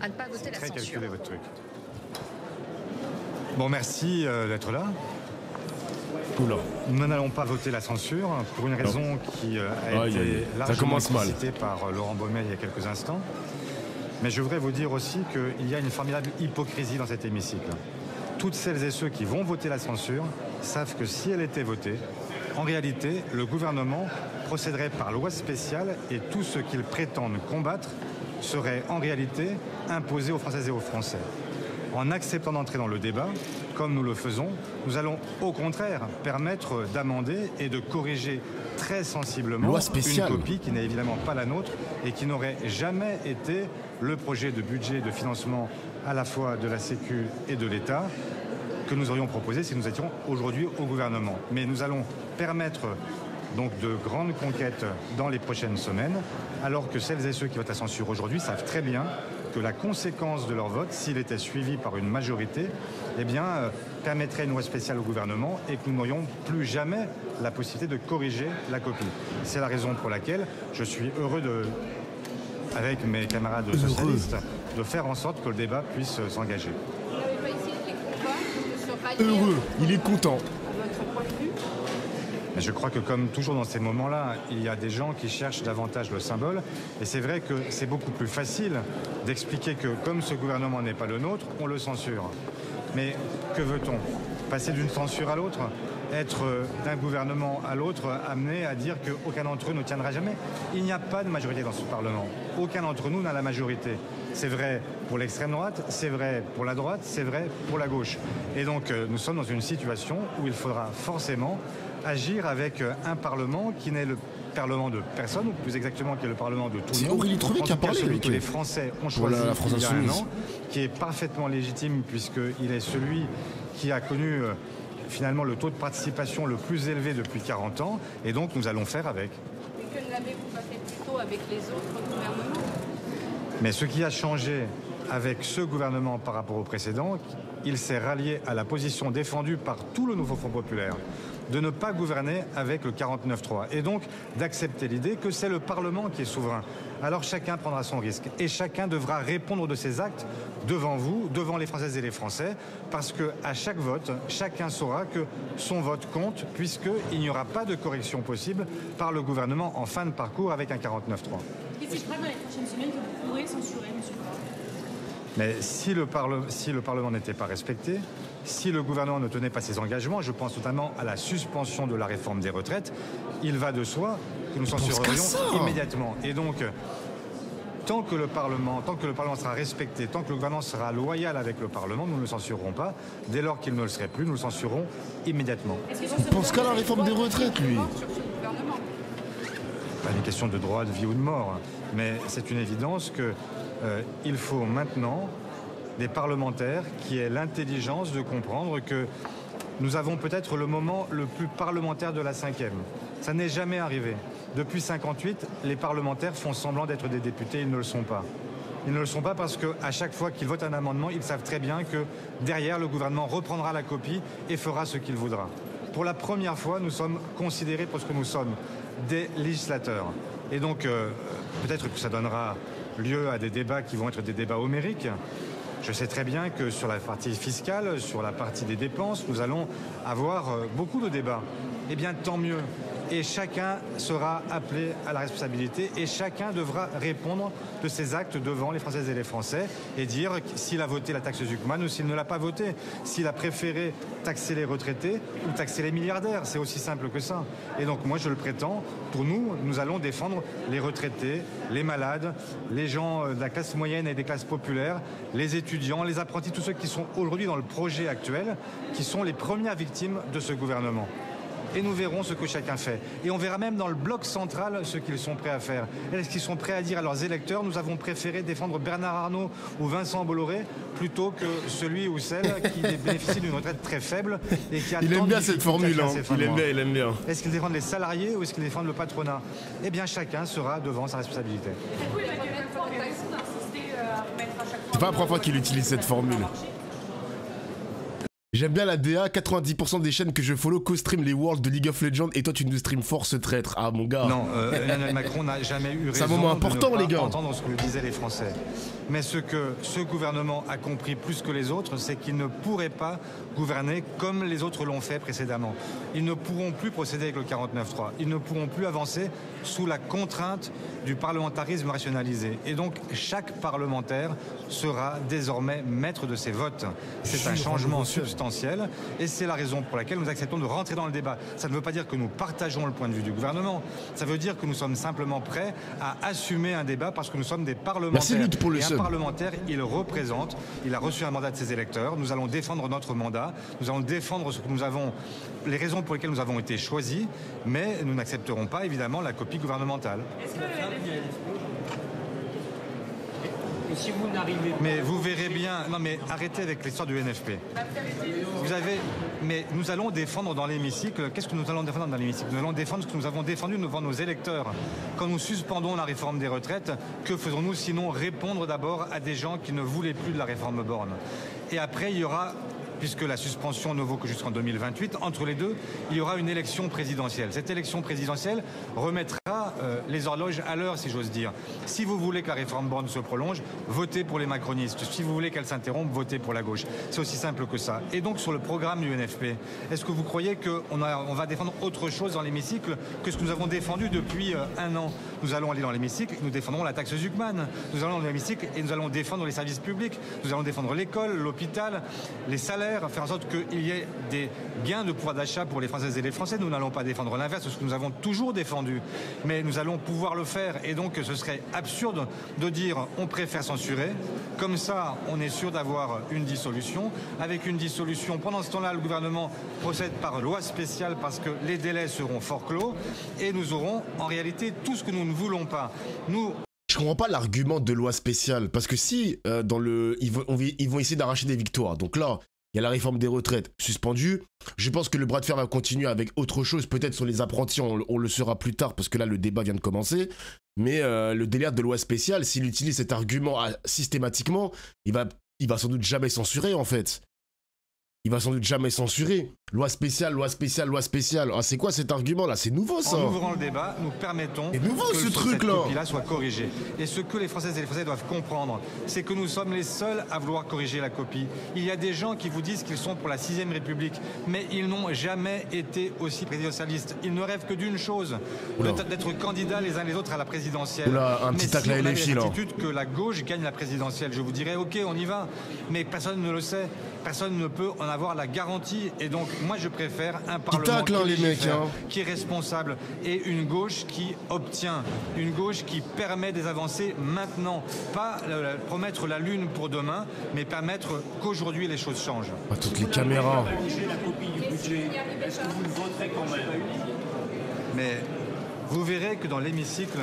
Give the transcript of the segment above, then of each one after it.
à ne pas voter la Très censure. calculé votre truc. Bon, merci d'être là. Oula. Nous n'allons pas voter la censure pour une raison qui a été largement citée par Laurent Baumel il y a quelques instants. Mais je voudrais vous dire aussi qu'il y a une formidable hypocrisie dans cet hémicycle. Toutes celles et ceux qui vont voter la censure savent que si elle était votée, en réalité, le gouvernement procéderait par loi spéciale et tout ce qu'ils prétendent combattre serait en réalité imposé aux Françaises et aux Français. En acceptant d'entrer dans le débat, comme nous le faisons, nous allons au contraire permettre d'amender et de corriger très sensiblement une copie qui n'est évidemment pas la nôtre et qui n'aurait jamais été le projet de budget de financement à la fois de la Sécu et de l'État que nous aurions proposé si nous étions aujourd'hui au gouvernement. Mais nous allons permettre donc de grandes conquêtes dans les prochaines semaines, alors que celles et ceux qui votent la censure aujourd'hui savent très bien que la conséquence de leur vote, s'il était suivi par une majorité, eh bien, permettrait une loi spéciale au gouvernement et que nous n'aurions plus jamais la possibilité de corriger la copie. C'est la raison pour laquelle je suis heureux avec mes camarades socialistes, de faire en sorte que le débat puisse s'engager. Vous n'avez pas essayé de les convaincre de se rallier Heureux, il est content. à votre point de vue? Mais je crois que comme toujours dans ces moments-là, il y a des gens qui cherchent davantage le symbole. Et c'est vrai que c'est beaucoup plus facile d'expliquer que comme ce gouvernement n'est pas le nôtre, on le censure. Mais que veut-on? Passer d'une censure à l'autre? Être d'un gouvernement à l'autre amené à dire qu'aucun d'entre eux ne tiendra jamais? Il n'y a pas de majorité dans ce Parlement. Aucun d'entre nous n'a la majorité. C'est vrai pour l'extrême droite, c'est vrai pour la droite, c'est vrai pour la gauche. Et donc nous sommes dans une situation où il faudra forcément agir avec un Parlement qui n'est le Parlement de personne, ou plus exactement qui est le Parlement de tout le monde. C'est Aurélie Trouvé qui a parlé. Celui que les Français ont choisi il y a un an, qui est parfaitement légitime puisqu'il est celui qui a connu finalement le taux de participation le plus élevé depuis 40 ans, et donc nous allons faire avec. Et que n'avez-vous pas fait plus tôt avec les autres gouvernements? Mais ce qui a changé avec ce gouvernement par rapport au précédent, il s'est rallié à la position défendue par tout le nouveau Front populaire de ne pas gouverner avec le 49-3 et donc d'accepter l'idée que c'est le Parlement qui est souverain. Alors chacun prendra son risque et chacun devra répondre de ses actes devant vous, devant les Françaises et les Français, parce qu'à chaque vote, chacun saura que son vote compte puisqu'il n'y aura pas de correction possible par le gouvernement en fin de parcours avec un 49-3. Qu'est-ce qui fera dans les prochaines semaines que vous pourrez censurer, monsieur Faure? Mais si le Parlement n'était pas respecté, si le gouvernement ne tenait pas ses engagements, je pense notamment à la suspension de la réforme des retraites, il va de soi que nous censurerions immédiatement. Et donc, tant que le Parlement sera respecté, tant que le gouvernement sera loyal avec le Parlement, nous ne le censurerons pas. Dès lors qu'il ne le serait plus, nous le censurerons immédiatement. Il pense qu'à la réforme des retraites, lui. Pas une question de droit, de vie ou de mort, mais c'est une évidence qu'il faut maintenant des parlementaires qui aient l'intelligence de comprendre que nous avons peut-être le moment le plus parlementaire de la 5e. Ça n'est jamais arrivé. Depuis 1958, les parlementaires font semblant d'être des députés, ils ne le sont pas. Ils ne le sont pas parce qu'à chaque fois qu'ils votent un amendement, ils savent très bien que derrière, le gouvernement reprendra la copie et fera ce qu'il voudra. Pour la première fois, nous sommes considérés pour ce que nous sommes, des législateurs. Et donc, peut-être que ça donnera lieu à des débats qui vont être des débats homériques. Je sais très bien que sur la partie fiscale, sur la partie des dépenses, nous allons avoir beaucoup de débats. Eh bien, tant mieux. Et chacun sera appelé à la responsabilité et chacun devra répondre de ses actes devant les Françaises et les Français et dire s'il a voté la taxe Zuckman ou s'il ne l'a pas voté, s'il a préféré taxer les retraités ou taxer les milliardaires. C'est aussi simple que ça. Et donc moi je le prétends, pour nous, nous allons défendre les retraités, les malades, les gens de la classe moyenne et des classes populaires, les étudiants, les apprentis, tous ceux qui sont aujourd'hui dans le projet actuel, qui sont les premières victimes de ce gouvernement. Et nous verrons ce que chacun fait. Et on verra même dans le bloc central ce qu'ils sont prêts à faire. Est-ce qu'ils sont prêts à dire à leurs électeurs, nous avons préféré défendre Bernard Arnault ou Vincent Bolloré plutôt que celui ou celle qui bénéficie d'une retraite très faible et qui a Il aime bien cette formule, hein. Il aime bien. Est-ce qu'ils défendent les salariés ou est-ce qu'ils défendent le patronat? Eh bien, chacun sera devant sa responsabilité. C'est pas la première fois qu'il utilise cette formule. J'aime bien la DA, 90% des chaînes que je follow co-stream les Worlds de League of Legends et toi tu nous stream force traître. Ah mon gars. Non, Emmanuel Macron n'a jamais eu raison un moment important, de ne les gars. pas entendre ce que disaient les Français. Mais ce que ce gouvernement a compris plus que les autres, c'est qu'il ne pourrait pas gouverner comme les autres l'ont fait précédemment. Ils ne pourront plus procéder avec le 49.3. Ils ne pourront plus avancer sous la contrainte du parlementarisme rationalisé. Et donc chaque parlementaire sera désormais maître de ses votes. C'est un changement substantiel et c'est la raison pour laquelle nous acceptons de rentrer dans le débat. Ça ne veut pas dire que nous partageons le point de vue du gouvernement. Ça veut dire que nous sommes simplement prêts à assumer un débat parce que nous sommes des parlementaires. Merci Lutte pour le et un parlementaire, il représente, il a reçu un mandat de ses électeurs. Nous allons défendre notre mandat. Nous allons défendre ce que nous avons, les raisons pour lesquelles nous avons été choisis, mais nous n'accepterons pas évidemment la copie gouvernementale. Et si vous n'arrivez pas... Mais vous verrez bien... Non mais arrêtez avec l'histoire du NFP. Vous avez... Mais nous allons défendre dans l'hémicycle... Qu'est-ce que nous allons défendre dans l'hémicycle? Nous allons défendre ce que nous avons défendu devant nos électeurs. Quand nous suspendons la réforme des retraites, que faisons-nous sinon répondre d'abord à des gens qui ne voulaient plus de la réforme Borne? Et après, il y aura... puisque la suspension ne vaut que jusqu'en 2028, entre les deux, il y aura une élection présidentielle. Cette élection présidentielle remettra les horloges à l'heure, si j'ose dire. Si vous voulez que la réforme Borne se prolonge, votez pour les macronistes. Si vous voulez qu'elle s'interrompe, votez pour la gauche. C'est aussi simple que ça. Et donc, sur le programme du NFP, est-ce que vous croyez qu'on va défendre autre chose dans l'hémicycle que ce que nous avons défendu depuis un an? Nous allons aller dans l'hémicycle, nous défendrons la taxe Zuckman. Nous allons dans l'hémicycle et nous allons défendre les services publics. Nous allons défendre l'école, l'hôpital, les salaires, faire en sorte qu'il y ait des gains de pouvoir d'achat pour les Françaises et les Français. Nous n'allons pas défendre l'inverse, ce que nous avons toujours défendu. Mais nous allons pouvoir le faire. Et donc, ce serait absurde de dire on préfère censurer. Comme ça, on est sûr d'avoir une dissolution. Avec une dissolution, pendant ce temps-là, le gouvernement procède par loi spéciale parce que les délais seront fort clos. Et nous aurons, en réalité, tout ce que nous ne voulons pas. Je comprends pas l'argument de loi spéciale, parce que si ils vont essayer d'arracher des victoires, donc là, il y a la réforme des retraites suspendue, je pense que le bras de fer va continuer avec autre chose, peut-être sur les apprentis, on le saura plus tard, parce que là, le débat vient de commencer, mais le délire de loi spéciale, s'il utilise cet argument systématiquement, il va sans doute jamais censurer, en fait. Il va sans doute jamais censurer. Loi spéciale, loi spéciale, loi spéciale. Ah, c'est quoi cet argument-là? C'est nouveau, ça. En ouvrant le débat, nous permettons que ce truc-là cette copie-là soit corrigée. Et ce que les Françaises et les Français doivent comprendre, c'est que nous sommes les seuls à vouloir corriger la copie. Il y a des gens qui vous disent qu'ils sont pour la 6ème République, mais ils n'ont jamais été aussi présidentialistes. Ils ne rêvent que d'une chose, d'être candidats les uns les autres à la présidentielle. Oula, un petit tacle à LFI, là. L'attitude que la gauche gagne la présidentielle, je vous dirais, ok, on y va. Mais personne ne le sait. Personne ne peut en avoir la garantie. Et donc, moi, je préfère un Parlement qui est responsable et une gauche qui obtient, une gauche qui permet des avancées maintenant. Pas promettre la lune pour demain, mais permettre qu'aujourd'hui les choses changent. Ah, toutes les caméras. La copie du budget, est-ce que vous le voterez quand même? Mais vous verrez que dans l'hémicycle,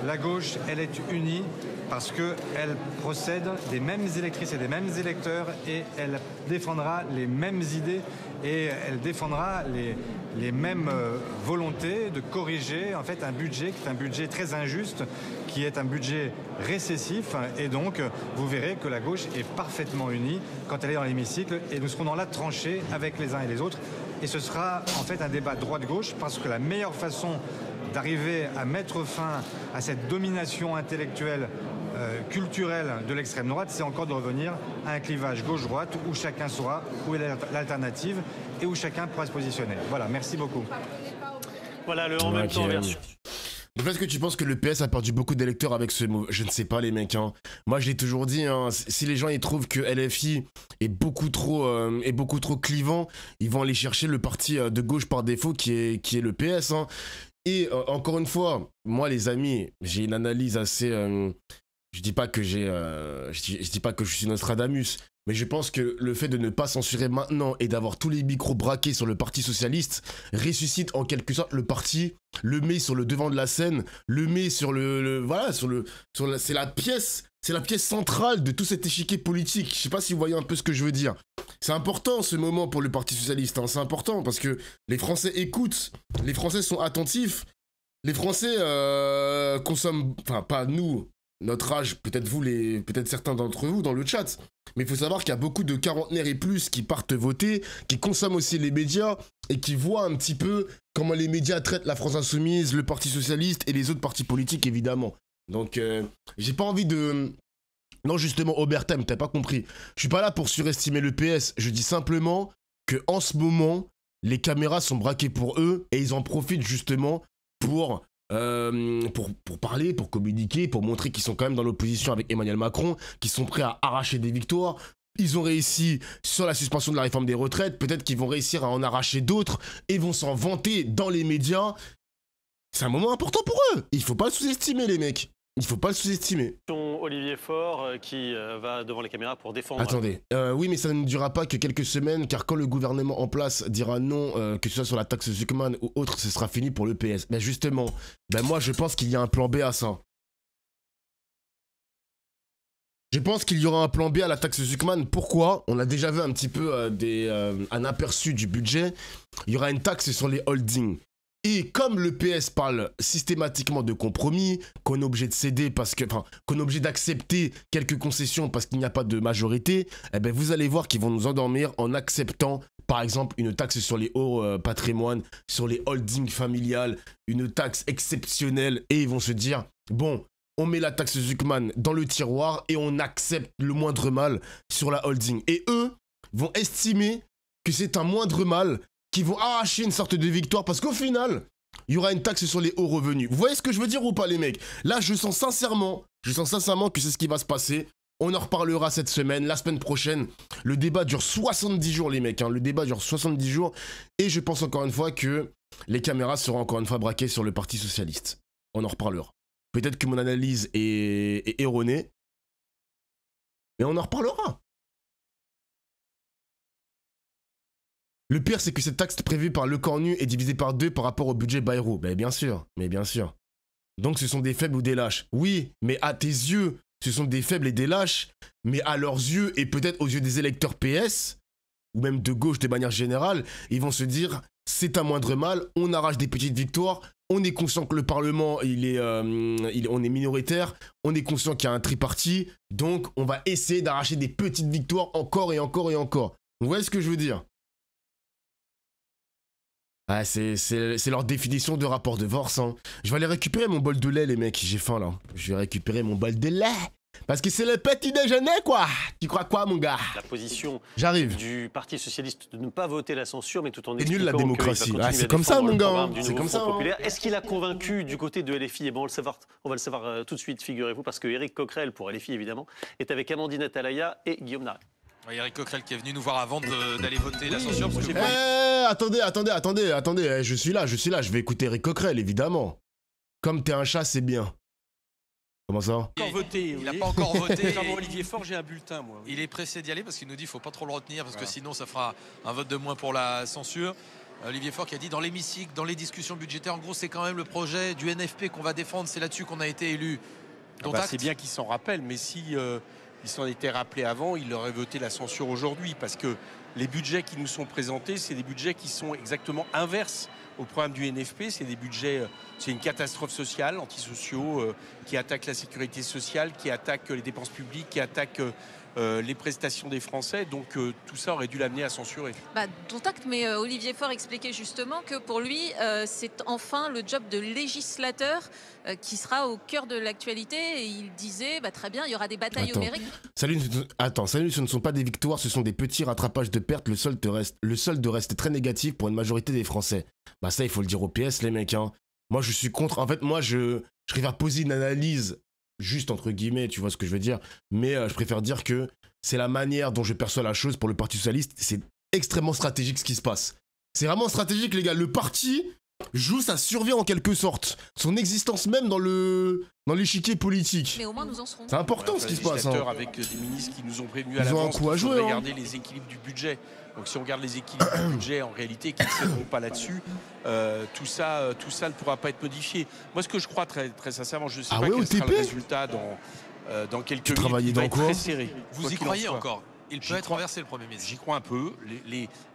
la gauche, elle est unie parce qu'elle procède des mêmes électrices et des mêmes électeurs et elle défendra les mêmes idées et elle défendra les mêmes volontés de corriger en fait un budget qui est un budget très injuste, qui est un budget récessif et donc vous verrez que la gauche est parfaitement unie quand elle est dans l'hémicycle et nous serons dans la tranchée avec les uns et les autres et ce sera en fait un débat droite-gauche parce que la meilleure façon d'arriver à mettre fin à cette domination intellectuelle culturelle de l'extrême droite, c'est encore de revenir à un clivage gauche-droite où chacun saura où est l'alternative et où chacun pourra se positionner. Voilà, merci beaucoup. Voilà, le en même temps version. Est-ce que tu penses que le PS a perdu beaucoup d'électeurs avec ce mot? Je ne sais pas les mecs. Hein. Moi je l'ai toujours dit, hein, si les gens ils trouvent que LFI est beaucoup trop clivant, ils vont aller chercher le parti de gauche par défaut qui est le PS. Hein. Et encore une fois, moi les amis, j'ai une analyse assez... je dis pas que je dis pas que je suis Nostradamus, mais je pense que le fait de ne pas censurer maintenant et d'avoir tous les micros braqués sur le Parti Socialiste ressuscite en quelque sorte le parti, le met sur le devant de la scène, le met sur c'est la pièce centrale de tout cet échiquier politique. Je sais pas si vous voyez un peu ce que je veux dire. C'est important ce moment pour le Parti Socialiste, hein. C'est important parce que les Français écoutent, les Français sont attentifs, les Français consomment, enfin pas nous, notre âge, peut-être vous, peut-être certains d'entre vous dans le chat, mais il faut savoir qu'il y a beaucoup de quarantenaires et plus qui partent voter, qui consomment aussi les médias et qui voient un petit peu comment les médias traitent la France Insoumise, le Parti Socialiste et les autres partis politiques, évidemment. Donc, j'ai pas envie de... Non, justement, Obertem, t'as pas compris. Je suis pas là pour surestimer le PS. Je dis simplement qu'en ce moment, les caméras sont braquées pour eux et ils en profitent justement pour parler, pour communiquer, pour montrer qu'ils sont quand même dans l'opposition avec Emmanuel Macron, qu'ils sont prêts à arracher des victoires. Ils ont réussi sur la suspension de la réforme des retraites. Peut-être qu'ils vont réussir à en arracher d'autres et vont s'en vanter dans les médias. C'est un moment important pour eux. Il faut pas le sous-estimer, les mecs. Il faut pas le sous-estimer. Olivier Faure qui va devant les caméras pour défendre... Attendez, oui mais ça ne durera pas que quelques semaines car quand le gouvernement en place dira non, que ce soit sur la taxe Zuckman ou autre, ce sera fini pour le PS. Ben justement, moi je pense qu'il y a un plan B à ça. Je pense qu'il y aura un plan B à la taxe Zuckman. Pourquoi? On a déjà vu un petit peu un aperçu du budget. Il y aura une taxe sur les holdings. Et comme le PS parle systématiquement de compromis, qu'on est obligé de céder parce que, enfin, qu'on est obligé d'accepter quelques concessions parce qu'il n'y a pas de majorité, eh ben vous allez voir qu'ils vont nous endormir en acceptant, par exemple, une taxe sur les hauts patrimoines, sur les holdings familiales, une taxe exceptionnelle, et ils vont se dire, bon, on met la taxe Zuckman dans le tiroir et on accepte le moindre mal sur la holding. Et eux vont estimer que c'est un moindre mal qui vont arracher une sorte de victoire parce qu'au final, il y aura une taxe sur les hauts revenus. Vous voyez ce que je veux dire ou pas, les mecs? Là, je sens sincèrement que c'est ce qui va se passer. On en reparlera cette semaine, la semaine prochaine. Le débat dure 70 jours, les mecs. Le débat dure 70 jours. Et je pense encore une fois que les caméras seront encore une fois braquées sur le Parti Socialiste. On en reparlera. Peut-être que mon analyse est erronée. Mais on en reparlera. Le pire, c'est que cette taxe prévue par Lecornu est divisée par 2 par rapport au budget Bayrou. Mais bien sûr, Donc ce sont des faibles ou des lâches. Oui, mais à tes yeux, ce sont des faibles et des lâches. Mais à leurs yeux, et peut-être aux yeux des électeurs PS, ou même de gauche de manière générale, ils vont se dire, c'est un moindre mal, on arrache des petites victoires, on est conscient que le Parlement, on est minoritaire, on est conscient qu'il y a un triparti, donc on va essayer d'arracher des petites victoires encore et encore et encore. Vous voyez ce que je veux dire? Ah, c'est leur définition de rapport de force. Je vais aller récupérer mon bol de lait, les mecs. J'ai faim, là. Je vais récupérer mon bol de lait. Parce que c'est le petit déjeuner, quoi. Tu crois quoi, mon gars? La position J'arrive du Parti Socialiste de ne pas voter la censure, mais tout en C'est nul, la démocratie. C'est comme ça, mon gars. C'est comme ça. Est-ce qu'il a convaincu du côté de LFI? Et bon, on va le savoir tout de suite, figurez-vous, parce que Éric Coquerel, pour LFI, évidemment, est avec Amandine Atalaya et Guillaume Narey. Éric Coquerel qui est venu nous voir avant d'aller voter la censure. Attendez, je suis là, je vais écouter Éric Coquerel, évidemment. Comme t'es un chat, c'est bien. Comment ça? Il n'a pas encore voté. Comme Olivier Faure, j'ai un bulletin, moi. Il est pressé d'y aller parce qu'il nous dit qu'il ne faut pas trop le retenir parce que sinon ça fera un vote de moins pour la censure. Olivier Faure qui a dit dans l'hémicycle, dans les discussions budgétaires, en gros c'est quand même le projet du NFP qu'on va défendre, c'est là-dessus qu'on a été élu. C'est bien qu'ils s'en rappellent, mais si ils s'en étaient rappelés avant, ils auraient voté la censure aujourd'hui parce que les budgets qui nous sont présentés, c'est des budgets qui sont exactement inverses au programme du NFP. C'est des budgets, c'est une catastrophe sociale, antisociaux, qui attaquent la sécurité sociale, qui attaquent les dépenses publiques, qui attaquent les prestations des Français. Donc tout ça aurait dû l'amener à censurer. Dont acte, mais Olivier Faure expliquait justement que pour lui, c'est enfin le job de législateur qui sera au cœur de l'actualité. Et il disait, très bien, il y aura des batailles homériques. Salut, ce ne sont pas des victoires, ce sont des petits rattrapages de pertes. Le solde reste très négatif pour une majorité des Français. Ça, il faut le dire au PS, les mecs. Moi, je suis contre. En fait, moi, je préfère poser une analyse juste entre guillemets, tu vois ce que je veux dire, mais je préfère dire que c'est la manière dont je perçois la chose pour le Parti Socialiste. C'est extrêmement stratégique ce qui se passe. C'est vraiment stratégique, les gars. Le parti joue sa survie en quelque sorte, son existence même dans l'échiquier politique. Mais au moins nous en serons. C'est important ce qui se passe. Avec des ministres qui nous ont prévenus à l'avance qu'il faudrait regarder les équilibres du budget. Donc si on regarde les équilibres du budget en réalité qui ne seront pas là-dessus, tout ça ne pourra pas être modifié. Moi ce que je crois très, très sincèrement, je ne sais pas quel sera le résultat dans quelques minutes. Travailler dans quoi? Très serré. Vous y croyez encore? Il peut être renversé, le Premier ministre. J'y crois un peu.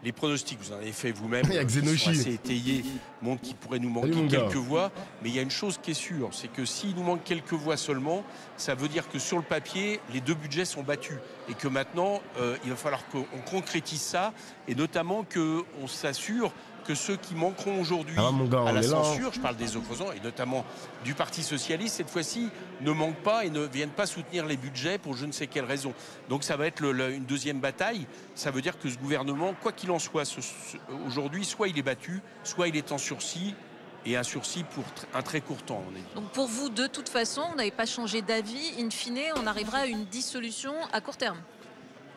Les pronostics, vous en avez fait vous-même, Il y a Xenoshi. sont assez étayés, montrent qu'il pourrait nous manquer Salut, mon gars. quelques voix. Mais il y a une chose qui est sûre, c'est que s'il nous manque quelques voix seulement, ça veut dire que sur le papier, les 2 budgets sont battus. Et que maintenant, il va falloir qu'on concrétise ça, et notamment qu'on s'assure que ceux qui manqueront aujourd'hui Mon gars, à on la est là. censure, je parle des opposants, et notamment du Parti Socialiste, cette fois-ci, ne manquent pas et ne viennent pas soutenir les budgets pour je ne sais quelle raison. Donc ça va être une deuxième bataille. Ça veut dire que ce gouvernement, quoi qu'il en soit, aujourd'hui, soit il est battu, soit il est en sursis, et un sursis pour un très court temps, on est dit. Donc pour vous, de toute façon, vous n'avez pas changé d'avis. In fine, on arrivera à une dissolution à court terme.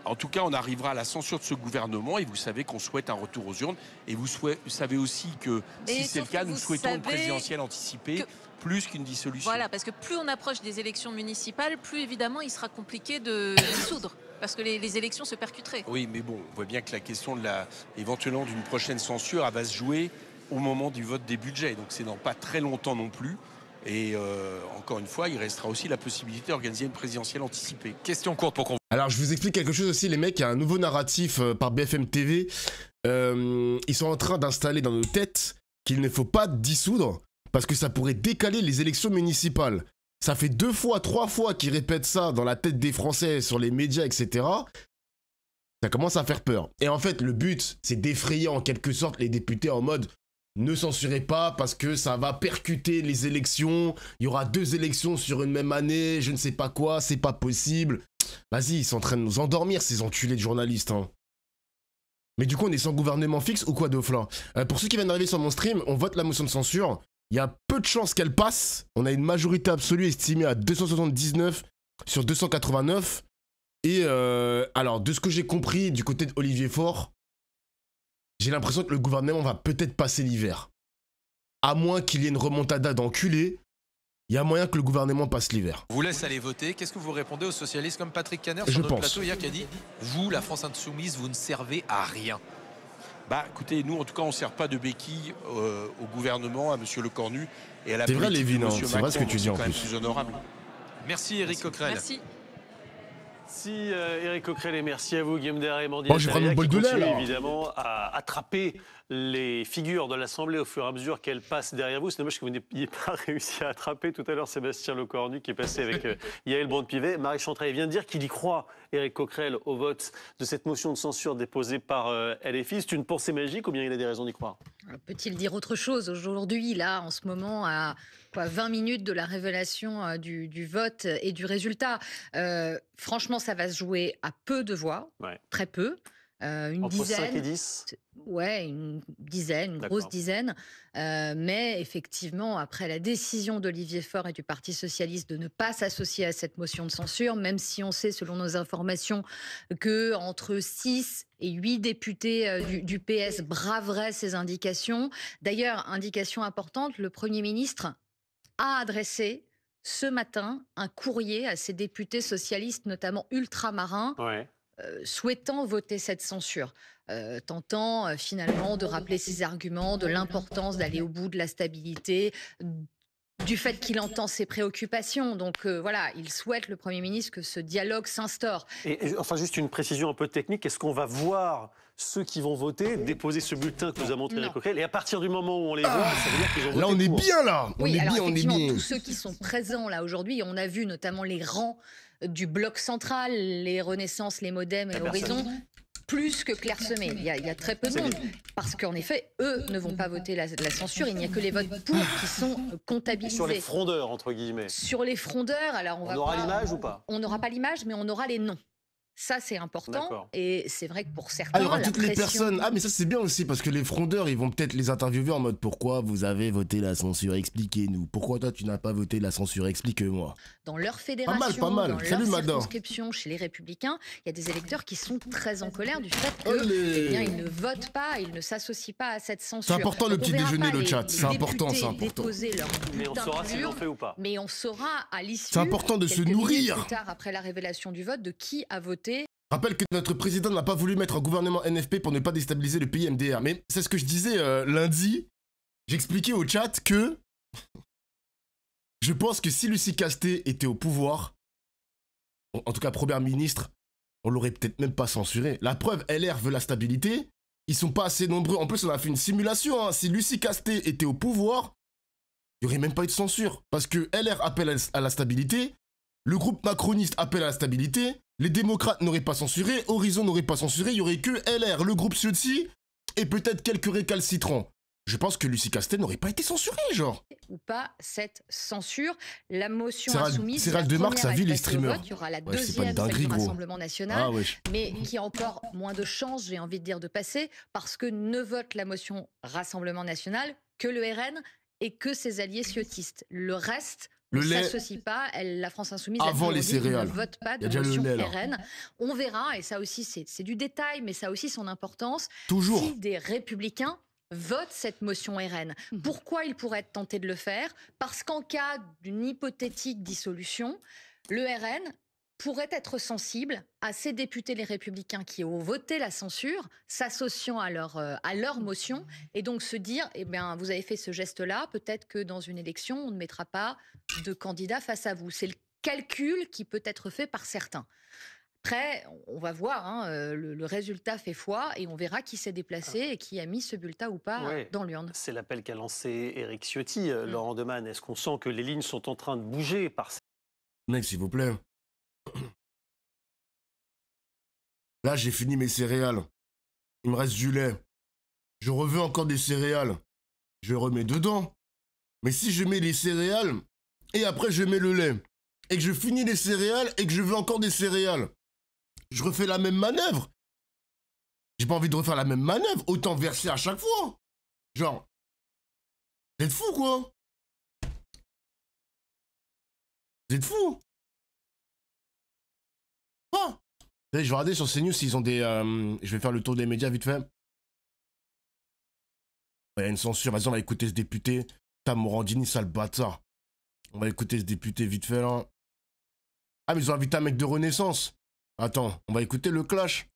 En tout cas, on arrivera à la censure de ce gouvernement et vous savez qu'on souhaite un retour aux urnes. Et vous savez aussi que si c'est le cas, nous souhaitons une présidentielle anticipée plus qu'une dissolution. Voilà, parce que plus on approche des élections municipales, plus évidemment il sera compliqué de dissoudre. Parce que les élections se percuteraient. Oui, mais bon, on voit bien que la question de éventuellement d'une prochaine censure, elle va se jouer au moment du vote des budgets. Donc c'est dans pas très longtemps non plus. Et encore une fois, il restera aussi la possibilité d'organiser une présidentielle anticipée. Question courte pour qu'on... Alors, je vous explique quelque chose aussi, les mecs. Il y a un nouveau narratif par BFM TV. Ils sont en train d'installer dans nos têtes qu'il ne faut pas dissoudre parce que ça pourrait décaler les élections municipales. Ça fait 2 fois, 3 fois qu'ils répètent ça dans la tête des Français, sur les médias, etc. Ça commence à faire peur. Et en fait, le but, c'est d'effrayer en quelque sorte les députés en mode ne censurez pas parce que ça va percuter les élections. Il y aura 2 élections sur une même année, je ne sais pas quoi, c'est pas possible. Vas-y, ils sont en train de nous endormir, ces enculés de journalistes. Hein. Mais du coup, on est sans gouvernement fixe ou quoi, Dofla? Pour ceux qui viennent d'arriver sur mon stream, on vote la motion de censure. Il y a peu de chances qu'elle passe. On a une majorité absolue estimée à 279 sur 289. Et alors, de ce que j'ai compris du côté d'Olivier Faure, j'ai l'impression que le gouvernement va peut-être passer l'hiver. À moins qu'il y ait une remontada d'enculés, il y a moyen que le gouvernement passe l'hiver. On vous laisse aller voter. Qu'est-ce que vous répondez aux socialistes comme Patrick Caner sur notre plateau hier qui a dit « Vous, la France Insoumise, vous ne servez à rien ». Bah écoutez, nous en tout cas on ne sert pas de béquille au gouvernement, à Monsieur Lecornu et à la C'est vrai, politique de Lévin, Monsieur c'est vrai ce que Macron, tu dis donc en c'est quand plus. même plus honorable. Merci Éric Coquerel. Merci. Si Éric Coquerel et merci à vous Guillaume Deray et Mandy Bon, je vais prendre mon bol de lait, là. évidemment à attraper les figures de l'Assemblée au fur et à mesure qu'elles passent derrière vous. C'est dommage que vous n'ayez pas réussi à attraper tout à l'heure Sébastien Lecornu qui est passé avec Yael Braun-Pivet. Marie Chantraille vient de dire qu'il y croit, Éric Coquerel, au vote de cette motion de censure déposée par LFI. C'est une pensée magique ou bien il a des raisons d'y croire? Peut-il dire autre chose aujourd'hui, là, en ce moment, à 20 minutes de la révélation du vote et du résultat? Franchement, ça va se jouer à peu de voix, très peu. Une Entre dizaine. 5 et 10 Ouais, une dizaine, une grosse dizaine. Mais effectivement, après la décision d'Olivier Faure et du Parti Socialiste de ne pas s'associer à cette motion de censure, même si on sait, selon nos informations, que entre 6 et 8 députés du PS braveraient ces indications. D'ailleurs, indication importante, le Premier ministre a adressé ce matin un courrier à ces députés socialistes, notamment ultramarins, souhaitant voter cette censure, tentant finalement de rappeler ses arguments, de l'importance d'aller au bout de la stabilité, du fait qu'il entend ses préoccupations. Donc voilà, il souhaite, le Premier ministre, que ce dialogue s'instaure. Et enfin, juste une précision un peu technique, est-ce qu'on va voir ceux qui vont voter déposer ce bulletin que nous a montré Éric Coquerel, et à partir du moment où on les voit, ça veut dire qu'ils ont voté Là, on est pour. bien, là. Oui, alors effectivement, tous ceux qui sont présents là aujourd'hui, on a vu notamment les rangs du bloc central, les Renaissance, les Modem et Horizon, plus que clairsemés. Il y a très peu de monde. Parce qu'en effet, eux ne vont pas voter la censure. Il n'y a que les votes pour qui sont comptabilisés. Sur les frondeurs, entre guillemets. Sur les frondeurs, alors on aura l'image ou pas? On n'aura pas l'image, mais on aura les noms. Ça, c'est important. Et c'est vrai que pour certains, il y aura toutes les personnes. Ah, mais ça, c'est bien aussi, parce que les frondeurs, ils vont peut-être les interviewer en mode pourquoi vous avez voté la censure? Expliquez-nous. Pourquoi toi, tu n'as pas voté la censure? Explique-moi. Dans leur fédération, pas mal. dans Salut, leur Mada. circonscription, chez les Républicains, il y a des électeurs qui sont très en colère du fait qu'ils ne votent pas, ils ne s'associent pas à cette censure. C'est important le petit déjeuner, le chat. C'est important, c'est important. Mais on saura s'ils l'ont fait ou pas. Mais on saura à l'issue. C'est important de se nourrir. Plus tard, après la révélation du vote, de qui a voté. Rappelle que notre président n'a pas voulu mettre un gouvernement NFP pour ne pas déstabiliser le pays MDR. Mais c'est ce que je disais lundi. J'expliquais au chat que je pense que si Lucie Casté était au pouvoir, en tout cas première ministre, on l'aurait peut-être même pas censuré. La preuve, LR veut la stabilité. Ils sont pas assez nombreux. En plus, on a fait une simulation. Hein. Si Lucie Castet était au pouvoir, il n'y aurait même pas eu de censure. Parce que LR appelle à la stabilité, le groupe macroniste appelle à la stabilité, les démocrates n'auraient pas censuré, Horizon n'aurait pas censuré, il n'y aurait que LR, le groupe Ciotti et peut-être quelques récalcitrants. Je pense que Lucie Castet n'aurait pas été censurée, genre. Ou pas cette censure. La motion Cyril- insoumise, Cyril la de Marx première a vu à les être passée au streamers. vote. Il y aura la Ouais, c'est pas une deuxième, celle dinguerie, du gros. Rassemblement national, Ah wesh. mais qui a encore moins de chances, j'ai envie de dire, de passer, parce que ne vote la motion Rassemblement national que le RN et que ses alliés ciotistes. Le reste Le ne lait s'associe pas. La France insoumise avant a dit les aujourd'hui, céréales. ne vote pas Il y a de déjà le motion lait, là. RN. On verra, et ça aussi c'est du détail, mais ça a aussi son importance, Toujours. si des républicains votent cette motion RN. Pourquoi ils pourraient être tentés de le faire? Parce qu'en cas d'une hypothétique dissolution, le RN pourrait être sensible à ces députés les républicains qui ont voté la censure, s'associant à leur motion, et donc se dire, eh bien, vous avez fait ce geste-là, peut-être que dans une élection, on ne mettra pas de candidat face à vous. C'est le calcul qui peut être fait par certains. Après, on va voir, hein, le résultat fait foi et on verra qui s'est déplacé et qui a mis ce bulletin ou pas Ouais. dans l'urne. C'est l'appel qu'a lancé Éric Ciotti, Laurent Demanne. Est-ce qu'on sent que les lignes sont en train de bouger par Mec, s'il vous plaît. Là, j'ai fini mes céréales. Il me reste du lait. Je reveux encore des céréales. Je remets dedans. Mais si je mets les céréales et après je mets le lait et que je finis les céréales et que je veux encore des céréales, je refais la même manœuvre. J'ai pas envie de refaire la même manœuvre. Autant verser à chaque fois. Genre, vous êtes fous, quoi. Vous êtes fous. Ah. Je vais regarder sur CNews s'ils ont des... je vais faire le tour des médias vite fait. Il y a une censure. Vas-y, on va écouter ce député. Putain, Morandini, sale bâtard. On va écouter ce député vite fait, là. Ah, mais ils ont invité un mec de Renaissance. Attends, on va écouter le clash.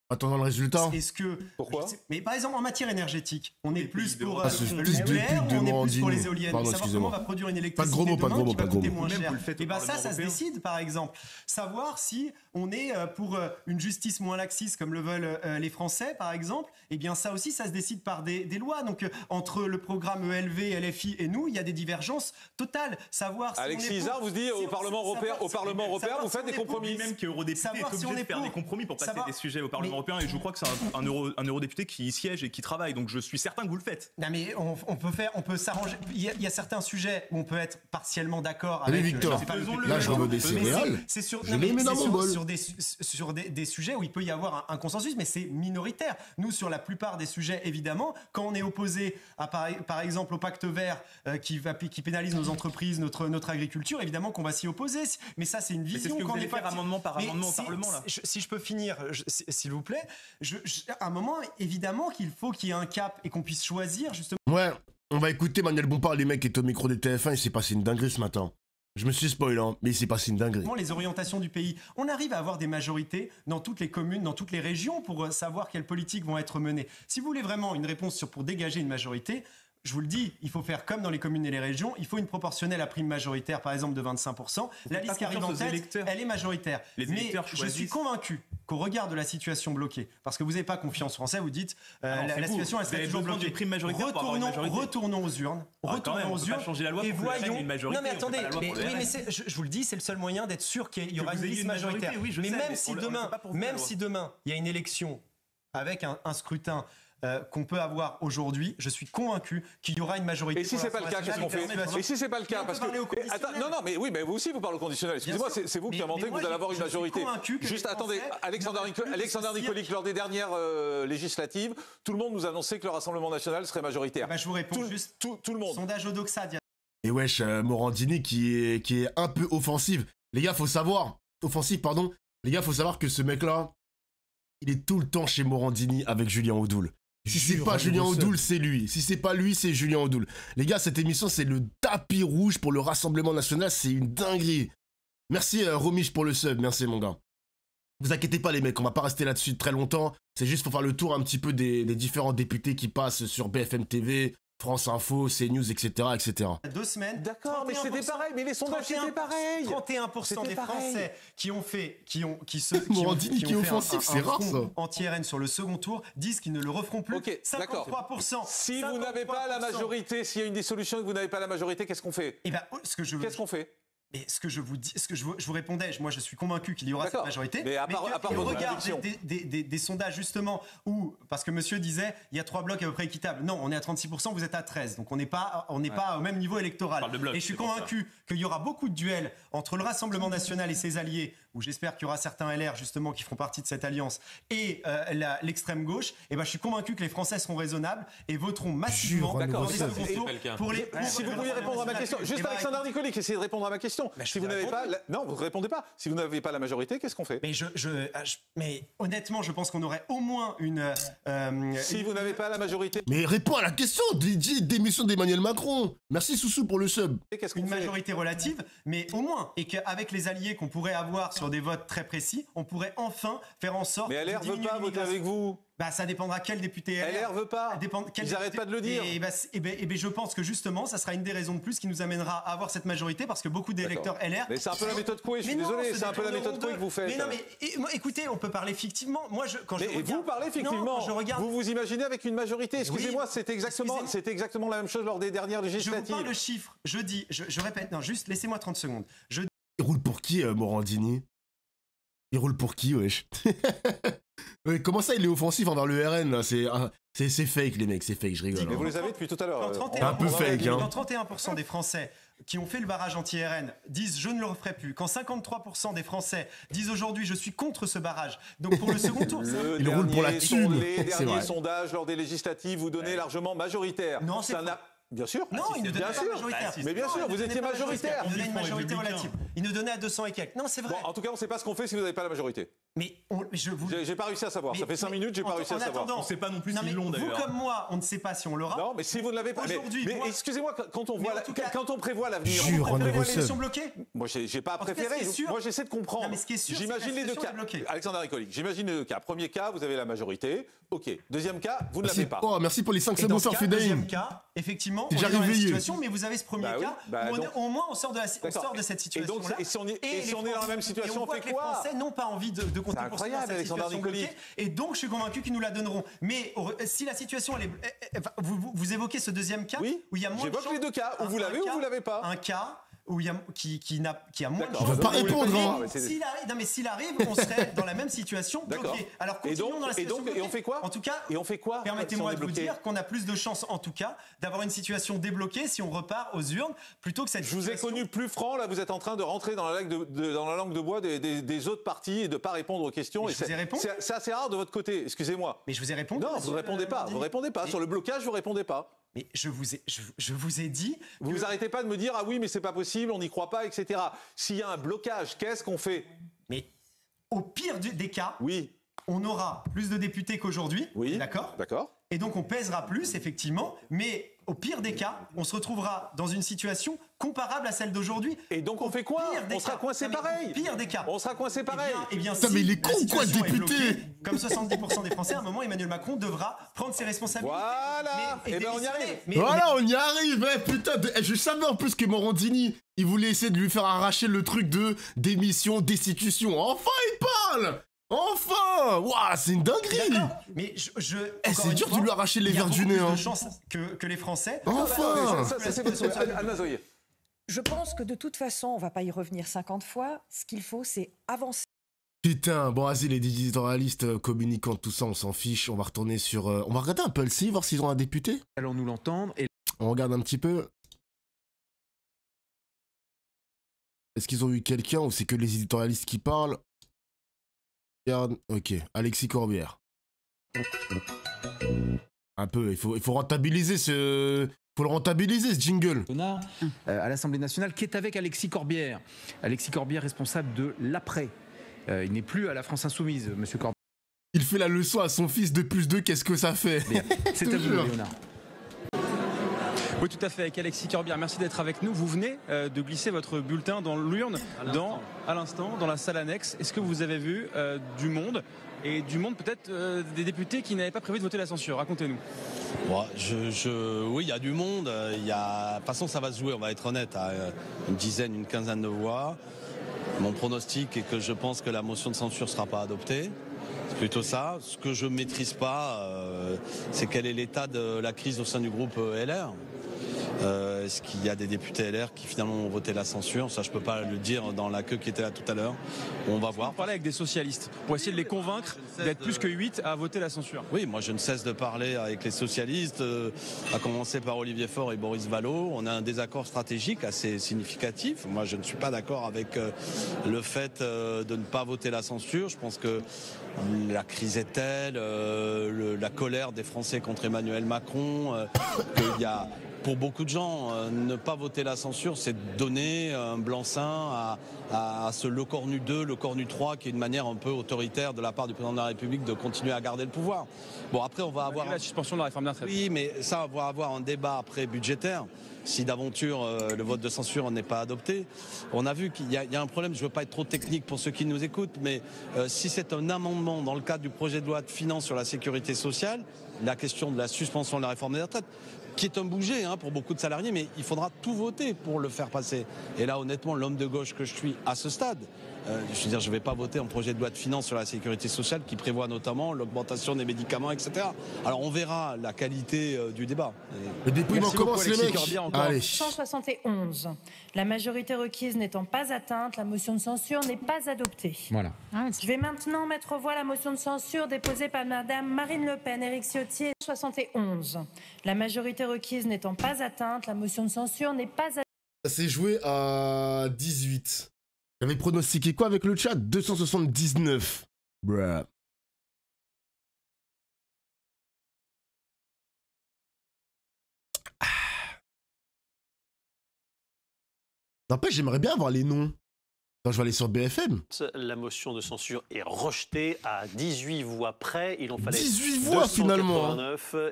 Attendons le résultat. Est-ce que... Pourquoi? Mais par exemple, en matière énergétique, on est plus pour ce le fils de nucléaire pute ou de on est plus Morandini. pour les éoliennes? Pardon, Savoir comment on va produire une électricité Pas de gros mots, pas de demain gros mots, qui pas va de gros coûter mots. moins Même cher. vous le faites au Et bien ça Parlement se européen. décide, par exemple. Savoir si on est pour une justice moins laxiste comme le veulent les Français, par exemple. Et bien ça aussi, ça se décide par des lois. Donc entre le programme ELV, LFI et nous, il y a des divergences totales. Savoir si Alexis on est Isard pour- vous dit si au on- Parlement européen, savoir vous si faites on des est pour- compromis. Même qu'eurodéputé est Savoir si on obligé est de faire pour- des compromis pour passer savoir- des sujets au Parlement Mais- européen, et je crois que c'est un eurodéputé qui y siège et qui travaille, donc je suis certain que vous le faites. Non mais on peut s'arranger. Il y a certains sujets où on peut être partiellement d'accord Allez, avec. Victor, je sais pas, faisons-le. là, je remets des Mais céréales. c'est sur, Je non, mais les mets dans c'est mon bol. sur des sujets où il peut y avoir un consensus, mais c'est minoritaire. Nous, sur la plupart des sujets, évidemment, quand on est opposé à par exemple au pacte vert qui pénalise nos entreprises, notre agriculture, évidemment qu'on va s'y opposer. Mais ça, c'est une Mais c'est ce vision que vous qu'on allez n'est pas. faire amendement par Mais amendement au c'est- Parlement, là. si je peux finir, s'il vous plaît, à un moment, évidemment qu'il faut qu'il y ait un cap et qu'on puisse choisir justement. Ouais, on va écouter Manuel Bompard, les mecs qui étaient au micro des TF1, il s'est passé une dinguerie ce matin. Je me suis spoil, hein, mais il s'est passé une dinguerie. Les orientations du pays. On arrive à avoir des majorités dans toutes les communes, dans toutes les régions pour savoir quelles politiques vont être menées. Si vous voulez vraiment une réponse pour dégager une majorité, je vous le dis, il faut faire comme dans les communes et les régions. Il faut une proportionnelle à prime majoritaire, par exemple, de 25%. La faites liste pas qui arrive en confiance aux tête, électeurs. elle est majoritaire. Les Mais électeurs je choisissent. suis convaincu qu'au regard de la situation bloquée, parce que vous n'avez pas confiance Français, vous dites Alors, la c'est vous. situation, elle Vous serait avez toujours besoin bloquée. d'une prime majoritaire pour avoir une majorité. Retournons aux urnes. Ah, quand même, on Retournons aux peut pas urnes. changer la loi Et pour que le RN ait voyons. une majorité, Non mais on fait attendez, pas la loi pour le oui, RN. mais je vous le dis, c'est le seul moyen d'être sûr qu'il y aura Que une vous ayez liste une majorité, majoritaire. oui, je mais sais, même mais si on le demain, fait pas pour vous, la même loi. si demain, il y a une élection avec un scrutin qu'on peut avoir aujourd'hui, je suis convaincu qu'il y aura une majorité. Et si c'est pas le cas, qu'est-ce qu'on fait? Et si c'est pas le cas, parce que attends, non, mais oui, mais vous aussi vous parlez au conditionnel. Excusez-moi, Bien sûr. c'est vous qui Mais inventez que moi, vous allez avoir une je suis majorité. convaincu que Juste les attendez, Français Alexander n'auraient plus Alexander ce Nicolic, lors des dernières législatives, tout le monde nous annonçait que le Rassemblement national serait majoritaire. Je vous réponds juste. Tout le monde. Sondage Odoxa. Et wesh, Morandini qui est un peu offensive. Les gars, faut savoir. Offensif, pardon. Les gars, faut savoir que ce mec-là, il est tout le temps chez Morandini avec Julien Audoul. Si c'est pas Julien Audoul, c'est lui. Si c'est pas lui, c'est Julien Audoul. Les gars, cette émission, c'est le tapis rouge pour le Rassemblement national. C'est une dinguerie. Merci Romiche pour le sub. Merci mon gars. Vous inquiétez pas les mecs, on va pas rester là-dessus très longtemps. C'est juste pour faire le tour un petit peu des différents députés qui passent sur BFM TV, France Info, CNews, etc., etc. 2 semaines. D'accord, mais c'était pareil, mais les sondages c'était pareil. 31% des Français qui ont fait Morandini qui est offensif, c'est rare ça. Anti-RN sur le second tour disent qu'ils ne le referont plus. Ok, d'accord. 53%. Si vous n'avez pas la majorité, s'il y a une dissolution et que vous n'avez pas la majorité, qu'est-ce qu'on fait? Qu'est-ce qu'on fait? Et ce que je vous dis, je vous répondais, moi je suis convaincu qu'il y aura cette majorité. Mais à part votre regarde des sondages justement où, parce que monsieur disait, il y a 3 blocs à peu près équitables. Non, on est à 36%, vous êtes à 13%. Donc on n'est pas au même niveau électoral. Et je suis convaincu qu'il y aura beaucoup de duels entre le Rassemblement national et ses alliés, où j'espère qu'il y aura certains LR justement qui feront partie de cette alliance, et l'extrême gauche. Et ben je suis convaincu que les Français seront raisonnables et voteront massivement pour les. Si vous vouliez répondre à ma question, juste Alexandre Nicolic, essayez de répondre à ma question. Si vous n'avez pas, non, vous ne répondez pas. Si vous n'avez pas la majorité, qu'est-ce qu'on fait? Mais honnêtement, je pense qu'on aurait au moins une. Si vous n'avez pas la majorité. Mais réponds à la question. Démission d'Emmanuel Macron. Merci Soussou pour le sub. Une majorité relative, mais au moins, et qu'avec les alliés qu'on pourrait avoir sur des votes très précis, on pourrait enfin faire en sorte. Mais LR veut pas voter avec vous. Bah, ça dépendra quel député LR veut pas. Ils n'arrêtent pas de le dire. Et je pense que justement, ça sera une des raisons de plus qui nous amènera à avoir cette majorité parce que beaucoup d'électeurs LR. Mais c'est un peu la méthode Coué, je suis désolé, c'est un peu la méthode Coué que vous faites. Mais non, mais écoutez, on peut parler fictivement. Moi, vous parlez fictivement. Vous vous imaginez avec une majorité. Excusez-moi, c'était exactement la même chose lors des dernières législatives. Je vous parle de chiffres. Je dis, je répète, non, juste laissez-moi 30 secondes. Il roule pour qui, Morandini? Il roule pour qui, wesh? Comment ça, il est offensif envers le RN là? C'est fake, les mecs, c'est fake, je rigole. Mais vous les avez depuis tout à l'heure. Un peu fake, hein. Quand 31% des Français qui ont fait le barrage anti-RN disent je ne le referai plus, quand 53% des Français disent aujourd'hui je suis contre ce barrage, donc pour le second tour, il roule pour la thune. Les derniers sondages lors des législatives vous donnaient largement majoritaire. Non, c'est bien sûr. Non, il ne donnait pas majoritaire. Mais bien sûr, vous étiez majoritaire. Il donnait une majorité relative. Il nous donnait à 200 et quelques. Non, c'est vrai. Bon, en tout cas, on ne sait pas ce qu'on fait si vous n'avez pas la majorité. Mais j'ai pas réussi à savoir. Ça fait 5 minutes, j'ai pas réussi à savoir. On ne sait pas non plus s'ils l'ont d'ailleurs. Vous comme moi, on ne sait pas si on l'aura. Non, mais si vous ne l'avez pas. Mais excusez-moi, quand on prévoit l'avenir. Jure, l'élection bloquée. Moi, j'ai pas préféré. Moi, j'essaie de comprendre. J'imagine les deux cas. Alexandre Nicolic, j'imagine les deux cas. Premier cas, vous avez la majorité. Ok. Deuxième cas, vous ne l'avez pas. Oh, merci pour les 5 secondes, Fedaïm. Deuxième cas, effectivement, on est dans la situation, mais vous avez ce premier cas où au moins on sort de cette situation-là. Et si on est dans la même situation, on fait quoi? Les Français n'ont pas envie de compter pour ça. Et donc, je suis convaincu qu'ils nous la donneront. Mais si la situation, vous évoquez ce deuxième cas, où il y a moins de chances. J'évoque les deux cas, où vous l'avez ou vous l'avez pas. Un cas où il y a moins de chances. On va pas répondre. S'il arrive, on serait dans la même situation bloqué. Alors continuons dans la situation bloquée. Et on fait quoi? En tout cas, permettez-moi de vous dire qu'on a plus de chances, en tout cas, d'avoir une situation débloquée si on repart aux urnes plutôt que cette situation. Je vous ai connu plus franc. Là, vous êtes en train de rentrer dans la langue de bois des autres partis et de pas répondre aux questions. C'est assez rare de votre côté. Excusez-moi. Mais je vous ai répondu. Non, vous répondez pas. Vous répondez pas. Sur le blocage, vous répondez pas. Mais je vous ai dit. Vous arrêtez pas de me dire ah oui mais c'est pas possible, on n'y croit pas, etc. S'il y a un blocage, qu'est-ce qu'on fait? Mais au pire des cas, oui, on aura plus de députés qu'aujourd'hui. Oui, d'accord. Et donc on pèsera plus effectivement, mais au pire des cas, on se retrouvera dans une situation comparable à celle d'aujourd'hui. Et donc on fait quoi? On sera coincé pareil. Pire des cas. On sera coincé pareil. Eh bien, mais il est con quoi le député? Comme 70% des Français, à un moment, Emmanuel Macron devra prendre ses responsabilités. Voilà. Et ben on y arrive. Voilà, on y arrive. Putain, je savais en plus que Morandini, il voulait essayer de lui faire arracher le truc de démission, destitution. Enfin, il parle. Enfin! Waouh, c'est une dinguerie! Mais c'est dur de lui arracher les verres du nez. Il y a beaucoup plus de chances que les Français. Enfin! Anna Zoé. Je pense que de toute façon, on va pas y revenir 50 fois. Ce qu'il faut, c'est avancer. Putain, bon, vas-y, les éditorialistes communicants, tout ça, on s'en fiche. On va retourner sur... on va regarder un peu le CI, voir s'ils ont un député. Allons-nous l'entendre et... On regarde un petit peu. Est-ce qu'ils ont eu quelqu'un ou c'est que les éditorialistes qui parlent? Regarde, ok, Alexis Corbière. Un peu, il faut rentabiliser ce... Faut le rentabiliser, ce jingle. À l'Assemblée nationale, qui est avec Alexis Corbière. Alexis Corbière, responsable de l'après. Il n'est plus à la France Insoumise, monsieur Corbière. Il fait la leçon à son fils de plus 2, qu'est-ce que ça fait? C'est à vous, Léonard. Oui, tout à fait, avec Alexis Corbière. Merci d'être avec nous. Vous venez de glisser votre bulletin dans l'urne, à l'instant, dans la salle annexe. Est-ce que vous avez vu du monde, et du monde peut-être des députés qui n'avaient pas prévu de voter la censure? Racontez-nous. Oui, il y a du monde. De toute façon, ça va se jouer, on va être honnête, à une dizaine, une quinzaine de voix. Mon pronostic est que je pense que la motion de censure ne sera pas adoptée. C'est plutôt ça. Ce que je ne maîtrise pas, c'est quel est l'état de la crise au sein du groupe LR. Est-ce qu'il y a des députés LR qui finalement ont voté la censure? Ça, je ne peux pas le dire dans la queue qui était là tout à l'heure. On va voir. On parlait avec des socialistes pour essayer de les convaincre d'être plus que 8 à voter la censure. Oui, moi je ne cesse de parler avec les socialistes, à commencer par Olivier Faure et Boris Vallaud. On a un désaccord stratégique assez significatif. Moi, je ne suis pas d'accord avec le fait de ne pas voter la censure. Je pense que la crise est telle, la colère des Français contre Emmanuel Macron, qu'il y a... Pour beaucoup de gens, ne pas voter la censure, c'est donner un blanc-seing à ce Lecornu 2, Lecornu 3, qui est une manière un peu autoritaire de la part du président de la République de continuer à garder le pouvoir. Bon, après, on va avoir... La suspension de la réforme des retraites. Oui, mais ça, on va avoir un débat après budgétaire. Si d'aventure le vote de censure n'est pas adopté, on a vu qu'il y a un problème. Je ne veux pas être trop technique pour ceux qui nous écoutent, mais si c'est un amendement dans le cadre du projet de loi de finances sur la sécurité sociale, la question de la suspension de la réforme des retraites, qui est un bouger pour beaucoup de salariés, mais il faudra tout voter pour le faire passer. Et là, honnêtement, l'homme de gauche que je suis à ce stade, je veux dire, je ne vais pas voter un projet de loi de finances sur la sécurité sociale qui prévoit notamment l'augmentation des médicaments, etc. Alors on verra la qualité du débat. Le dépouillement commence, les mecs. Allez. 171. La majorité requise n'étant pas atteinte, la motion de censure n'est pas adoptée. Voilà. Je vais maintenant mettre aux voix la motion de censure déposée par Madame Marine Le Pen, Éric Ciotti. 71. La majorité requise n'étant pas atteinte, la motion de censure n'est pas adoptée. Ça s'est joué à 18. J'avais pronostiqué quoi avec le chat? 279. Bruh. N'empêche, j'aimerais bien avoir les noms. Quand je vais aller sur BFM. La motion de censure est rejetée à 18 voix près. Il en fallait 18 voix finalement.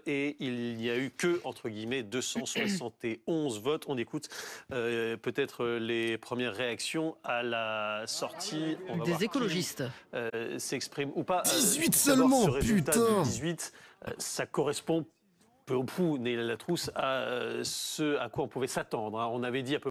Et il n'y a eu que, entre guillemets, 271 votes. On écoute peut-être les premières réactions à la sortie. Des écologistes. S'expriment ou pas. 18 seulement, ce résultat putain. de 18, ça correspond peu ou prou, Néla Latrousse, à ce à quoi on pouvait s'attendre. On avait dit à peu